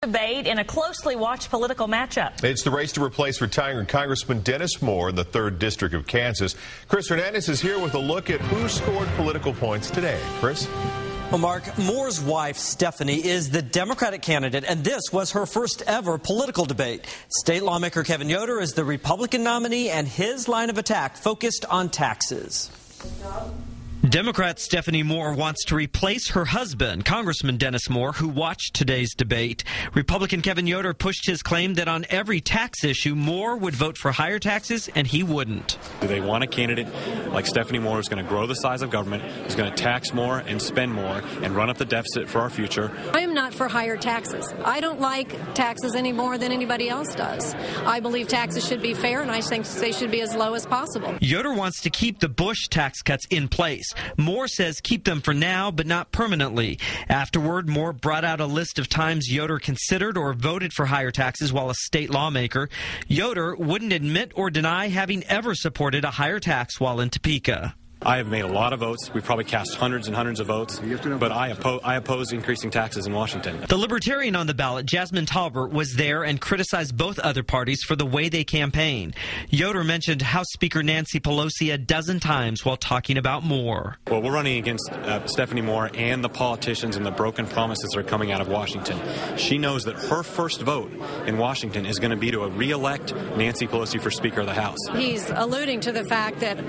Debate in a closely watched political matchup. It's the race to replace retiring Congressman Dennis Moore in the 3rd District of Kansas. Chris Hernandez is here with a look at who scored political points today. Chris? Well, Mark, Moore's wife, Stephanie, is the Democratic candidate, and this was her first ever political debate. State lawmaker Kevin Yoder is the Republican nominee, and his line of attack focused on taxes. Democrat Stephene Moore wants to replace her husband, Congressman Dennis Moore, who watched today's debate. Republican Kevin Yoder pushed his claim that on every tax issue, Moore would vote for higher taxes, and he wouldn't. Do they want a candidate like Stephene Moore who's going to grow the size of government, who's going to tax more and spend more and run up the deficit for our future? I am not for higher taxes. I don't like taxes any more than anybody else does. I believe taxes should be fair, and I think they should be as low as possible. Yoder wants to keep the Bush tax cuts in place. Moore says keep them for now, but not permanently. Afterward, Moore brought out a list of times Yoder considered or voted for higher taxes while a state lawmaker. Yoder wouldn't admit or deny having ever supported a higher tax while in Topeka. I have made a lot of votes. We've probably cast hundreds and hundreds of votes, but I oppose increasing taxes in Washington. The Libertarian on the ballot, Jasmine Talbert, was there and criticized both other parties for the way they campaign. Yoder mentioned House Speaker Nancy Pelosi a dozen times while talking about Moore. Well, we're running against Stephene Moore and the politicians and the broken promises that are coming out of Washington. She knows that her first vote in Washington is going to be to re-elect Nancy Pelosi for Speaker of the House. He's alluding to the fact that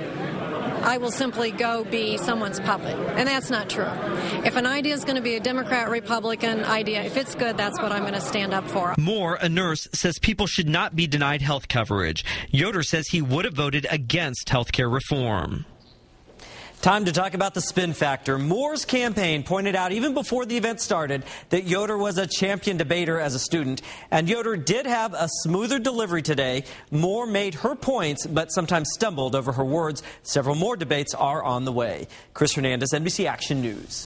I will simply go be someone's puppet. And that's not true. If an idea is going to be a Democrat-Republican idea, if it's good, that's what I'm going to stand up for. Moore, a nurse, says people should not be denied health coverage. Yoder says he would have voted against health care reform. Time to talk about the spin factor. Moore's campaign pointed out even before the event started that Yoder was a champion debater as a student, and Yoder did have a smoother delivery today. Moore made her points, but sometimes stumbled over her words. Several more debates are on the way. Chris Hernandez, NBC Action News.